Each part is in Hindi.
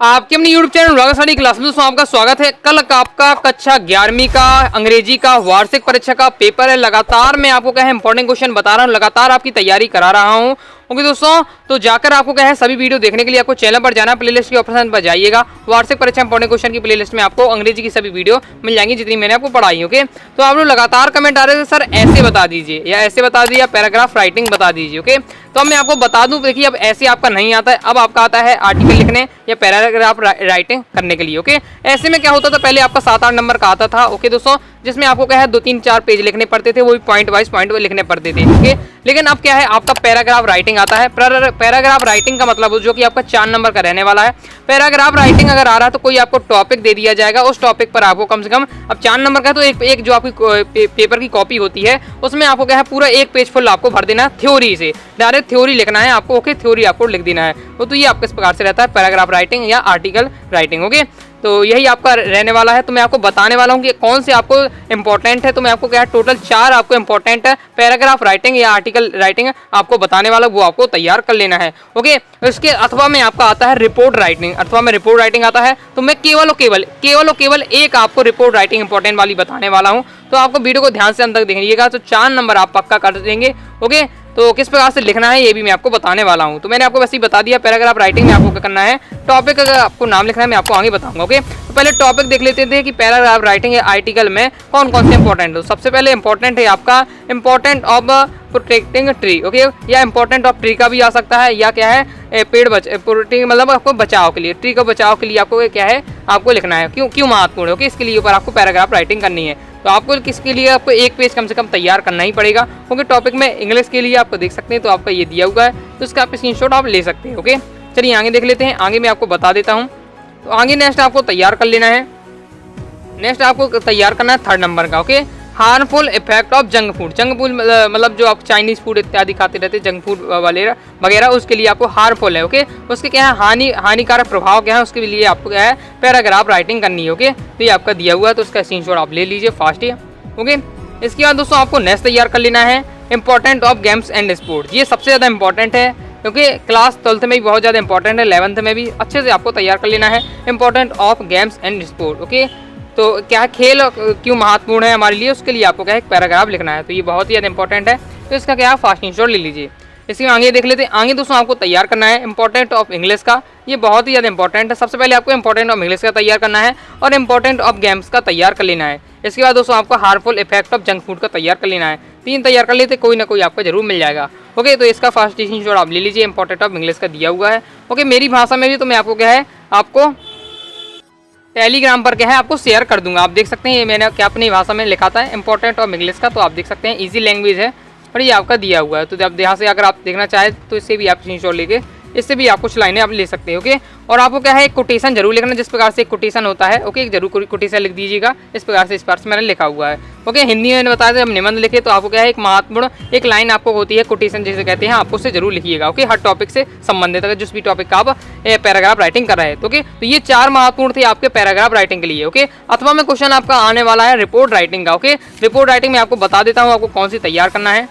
आपके अपने YouTube चैनल रागा स्टडी क्लास में दोस्तों आपका स्वागत है। कल आपका कक्षा 11वीं का अंग्रेजी का वार्षिक परीक्षा का पेपर है। लगातार मैं आपको क्या है इंपॉर्टेंट क्वेश्चन बता रहा हूँ, लगातार आपकी तैयारी करा रहा हूँ। ओके दोस्तों, तो जाकर आपको क्या है सभी वीडियो देखने के लिए आपको चैनल पर जाना, प्लेलिस्ट के ऑप्शन पर जाइएगा। वार्षिक परीक्षा इंपॉर्टेंट क्वेश्चन की प्लेलिस्ट में आपको अंग्रेजी की सभी वीडियो मिल जाएंगी जितनी मैंने आपको पढ़ाई। ओके, तो आप लोग लगातार कमेंट आ रहे थे सर ऐसे बता दीजिए या ऐसे बता दीजिए या पैराग्राफ राइटिंग बता दीजिए। ओके, तो अब मैं आपको बता दूं, देखिए अब ऐसे आपका नहीं आता है, अब आपका आता है आर्टिकल लिखने या पैराग्राफ राइटिंग करने के लिए। ओके, ऐसे में क्या होता था पहले आपका 7-8 नंबर का आता था। ओके दोस्तों, जिसमें आपको क्या है 2-3-4 पेज लिखने पड़ते थे, वो भी पॉइंट वाइज लिखने पड़ते थे। ओके, लेकिन अब क्या है आपका पैराग्राफ राइटिंग आता है। पैराग्राफ राइटिंग का मतलब जो कि आपका 4 नंबर का रहने वाला है। पैराग्राफ राइटिंग अगर आ रहा है तो कोई आपको टॉपिक दे दिया जाएगा, उस टॉपिक पर आपको कम से कम, अब 4 नंबर का तो एक जो आपकी पेपर की कॉपी होती है उसमें आपको क्या है पूरा 1 पेज फुल आपको भर देना है थ्योरी से, डायरेक्ट थ्योरी लिखना है आपको। ओके, थ्योरी आपको लिख देना है। तो ये आपके इस प्रकार से रहता है पैराग्राफ राइटिंग या आर्टिकल राइटिंग। ओके, तो यही आपका रहने वाला है। तो मैं आपको बताने वाला हूँ कि कौन से आपको इंपॉर्टेंट है। तो मैं आपको क्या है टोटल 4 आपको इंपॉर्टेंट है पैराग्राफ राइटिंग या आर्टिकल राइटिंग आपको बताने वाला, वो आपको तैयार कर लेना है। ओके, इसके अथवा में आपका आता है रिपोर्ट राइटिंग, अथवा में रिपोर्ट राइटिंग आता है। तो मैं केवल और केवल एक आपको रिपोर्ट राइटिंग इंपॉर्टेंट वाली बताने वाला हूँ। तो आपको वीडियो को ध्यान से अंत तक देखिएगा तो 4 नंबर आप पक्का कर देंगे। ओके, तो किस प्रकार से लिखना है ये भी मैं आपको बताने वाला हूँ। तो मैंने आपको वैसे ही बता दिया। पैराग्राफ राइटिंग में आपको क्या करना है, टॉपिक अगर आपको नाम लिखना है मैं आपको आगे बताऊंगा। ओके, तो पहले टॉपिक देख लेते थे कि पैराग्राफ राइटिंग या आर्टिकल में कौन कौन से इंपॉर्टेंट है। सबसे पहले इंपॉर्टेंट है आपका important of protecting tree. Okay, या इंपॉर्टेंट ऑफ ट्री का भी आ सकता है, या क्या है पेड़ प्रोटेक्टिंग मतलब आपको बचाव के लिए, ट्री को बचाव के लिए आपको क्या है आपको लिखना है, क्यों महत्वपूर्ण है। ओके, इसके लिए ऊपर आपको पैराग्राफ राइटिंग करनी है। तो आपको किसके लिए आपको 1 पेज कम से कम तैयार करना ही पड़ेगा। क्योंकि टॉपिक में इंग्लिश के लिए आपको देख सकते हैं तो आपका ये दिया हुआ है, तो इसका आप स्क्रीनशॉट आप ले सकते हैं। ओके, चलिए आगे देख लेते हैं। आगे मैं आपको बता देता हूँ। तो आगे नेक्स्ट आपको तैयार कर लेना है, नेक्स्ट आपको तैयार करना है 3rd नंबर का। Okay, harmful effect of junk food. Junk food मतलब जो आप चाइनीज फूड इत्यादि खाते रहते हैं, जंक फूड वगैरह उसके लिए आपको हार्मफुल है। ओके, उसके क्या है हानिकारक प्रभाव क्या है, उसके लिए आपको क्या है पैराग्राफ राइटिंग करनी है। ओके, तो ये आपका दिया हुआ है, तो उसका स्क्रीनशॉट आप ले लीजिए फास्ट ही। ओके, इसके बाद दोस्तों आपको नेक्स्ट तैयार कर लेना है important of games and sports. ये सबसे ज़्यादा इंपॉर्टेंट है क्योंकि क्लास 12th में भी बहुत ज़्यादा इंपॉर्टेंट है, 11th में भी अच्छे से आपको तैयार कर लेना है important of games and sport. Okay, तो क्या है खेल क्यों महत्वपूर्ण है हमारे लिए, उसके लिए आपको क्या है एक पैराग्राफ लिखना है। तो ये बहुत ही ज़्यादा इंपॉर्टेंट है, तो इसका क्या है फास्ट स्क्रीनशॉट ले लीजिए। इसके आगे देख लेते हैं। आगे दोस्तों आपको तैयार करना है इंपॉर्टेंट ऑफ इंग्लिश का। ये बहुत ही ज़्यादा इंपॉर्टेंट है। सबसे पहले आपको इंपॉर्टेंट ऑफ इंग्लिश का तैयार करना है और इंपॉर्टेंट ऑफ गेम्स का तैयार कर लेना है। इसके बाद दोस्तों आपको harmful effect of junk food का तैयार कर लेना है। 3 तैयार कर लेते, कोई ना कोई आपको जरूर मिल जाएगा। ओके, तो इसका फास्ट स्क्रीनशॉट आप ले लीजिए। इंपॉर्टेंट ऑफ इंग्लिश का दिया हुआ है। ओके, मेरी भाषा में भी तो मैं आपको क्या है आपको टेलीग्राम पर क्या है आपको शेयर कर दूंगा। आप देख सकते हैं ये मैंने क्या अपनी भाषा में लिखा था इंपॉर्टेंट ऑफ इंग्लिश का, तो आप देख सकते हैं इजी लैंग्वेज है और ये आपका दिया हुआ है। तो जब यहाँ से अगर आप देखना चाहें तो इससे भी आप स्क्रीनशॉट लेके इससे भी आप कुछ लाइनें आप ले सकते हैं। ओके, और आपको क्या है एक कोटेशन जरूर लिखना, जिस प्रकार से एक कोटेशन होता है। ओके, एक जरूर कोटेशन लिख दीजिएगा इस प्रकार से मैंने लिखा हुआ है। ओके, हिंदी में बताया जब निबंध लिखे तो आपको क्या है एक महत्वपूर्ण एक लाइन आपको होती है कोटेशन जिसे कहते हैं, आपको उससे जरूर लिखिएगा। ओके, हर टॉपिक से संबंधित अगर जिस भी टॉपिक का आप पैराग्राफ राइटिंग कर रहे हैं। ओके, तो ये 4 महत्वपूर्ण थे आपके पैराग्राफ राइटिंग के लिए। ओके, अथवा में क्वेश्चन आपका आने वाला है रिपोर्ट राइटिंग का। ओके, रिपोर्ट राइटिंग में आपको बता देता हूँ आपको कौन सी तैयार करना है।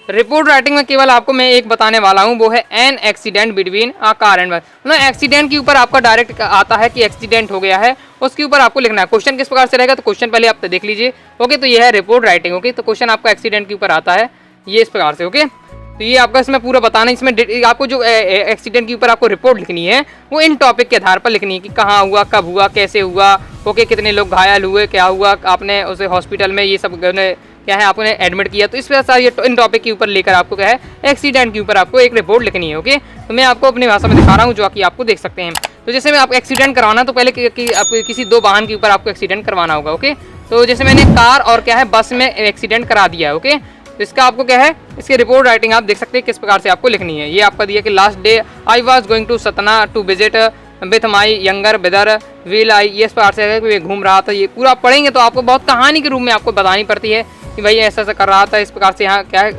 रिपोर्ट राइटिंग में केवल आपको मैं एक बताने वाला हूँ, वो है an accident between a car and bus. मतलब एक्सीडेंट के ऊपर आपका डायरेक्ट आता है कि एक्सीडेंट हो गया है, उसके ऊपर आपको लिखना है। क्वेश्चन किस प्रकार से रहेगा तो क्वेश्चन पहले आप देख लीजिए। ओके, तो ये है रिपोर्ट राइटिंग। ओके, तो क्वेश्चन आपका एक्सीडेंट के ऊपर आता है ये इस प्रकार से। ओके, तो ये आपका इसमें पूरा बताना है। इसमें आपको जो एक्सीडेंट के ऊपर आपको रिपोर्ट लिखनी है वो इन टॉपिक के आधार पर लिखनी है कि कहाँ हुआ, कब हुआ, कैसे हुआ। ओके, कितने लोग घायल हुए, क्या हुआ, आपने उसे हॉस्पिटल में ये सब क्या है आपने एडमिट किया। तो इस वजह से ये इन टॉपिक के ऊपर लेकर आपको क्या है एक्सीडेंट के ऊपर आपको एक रिपोर्ट लिखनी है। ओके, तो मैं आपको अपनी भाषा में दिखा रहा हूँ जो कि आपको देख सकते हैं। तो जैसे मैं आपको एक्सीडेंट करवाना तो पहले आपको किसी 2 वाहन के ऊपर आपको एक्सीडेंट करवाना होगा। ओके, तो जैसे मैंने कार और क्या है बस में एक्सीडेंट करा दिया है। ओके, तो इसका आपको क्या है इसकी रिपोर्ट राइटिंग आप देख सकते हैं किस प्रकार से आपको लिखनी है। ये आपका दिया कि last day I was going to Satna to visit with my younger brother विल आई। ये इस प्रकार से घूम रहा था। ये पूरा पढ़ेंगे तो आपको बहुत कहानी के रूप में आपको बतानी पड़ती है कि भाई ऐसा ऐसा कर रहा था, इस प्रकार से यहाँ क्या है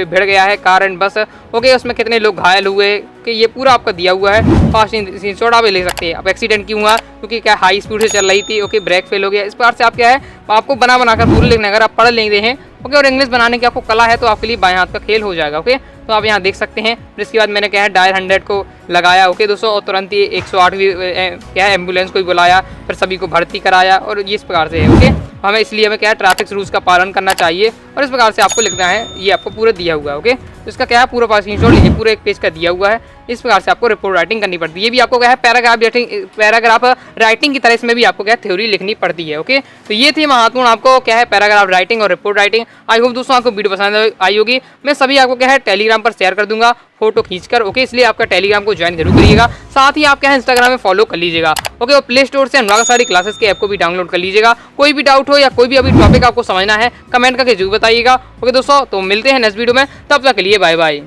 भिड़ गया है कार एंड बस। ओके, उसमें कितने लोग घायल हुए कि ये पूरा आपका दिया हुआ है। फास्ट स्क्रीनशॉट आप ले सकते हैं। अब एक्सीडेंट क्यों हुआ क्योंकि क्या हाई स्पीड से चल रही थी। ओके, ब्रेक फेल हो गया। इस प्रकार से आप क्या है आपको बनाकर पूरे लिखना। अगर आप पढ़ लेंगे हैं ओके, और इंग्लिश बनाने की आपको कला है तो आपके लिए बाएं हाथ का खेल हो जाएगा। ओके, तो आप यहाँ देख सकते हैं। फिर इसके बाद मैंने क्या है डायल 100 को लगाया, ओके दोस्तों, और तुरंत ही 108 भी क्या है एम्बुलेंस को भी बुलाया, फिर सभी को भर्ती कराया, और ये इस प्रकार से है। ओके, हमें इसलिए हमें क्या है ट्रैफिक रूल्स का पालन करना चाहिए, और इस प्रकार से आपको लिखना है। ये आपको पूरा दिया हुआ है। ओके, तो इसका क्या है पूरा स्क्रीनशॉट लीजिए, पूरे एक पेज का दिया हुआ है। इस प्रकार से आपको रिपोर्ट राइटिंग करनी पड़ती है। ये भी आपको क्या है पैराग्राफ राइटिंग की तरह इसमें भी आपको क्या है थ्योरी लिखनी पड़ती है। ओके, तो ये थी महत्वपूर्ण आपको क्या है पैराग्राफ राइटिंग और रिपोर्ट राइटिंग। आई होप दोस्तों आपको वीडियो पसंद आई होगी। मैं सभी आपको क्या है टेलीग्राम पर शेयर कर दूंगा फोटो खींचकर। ओके, इसलिए आपका टेलीग्राम को ज्वाइन जरूर करिएगा, साथ ही आप क्या है इंस्टाग्राम में फॉलो कर लीजिएगा। ओके, और प्ले स्टोर से अनुराग साड़ी क्लासेस के ऐप को भी डाउनलोड कर लीजिएगा। कोई भी डाउट हो या कोई भी अभी टॉपिक आपको समझना है कमेंट करके जरूर बताइएगा। ओके दोस्तों, तो मिलते हैं नेक्स्ट वीडियो में, तब तक के लिए बाय बाय।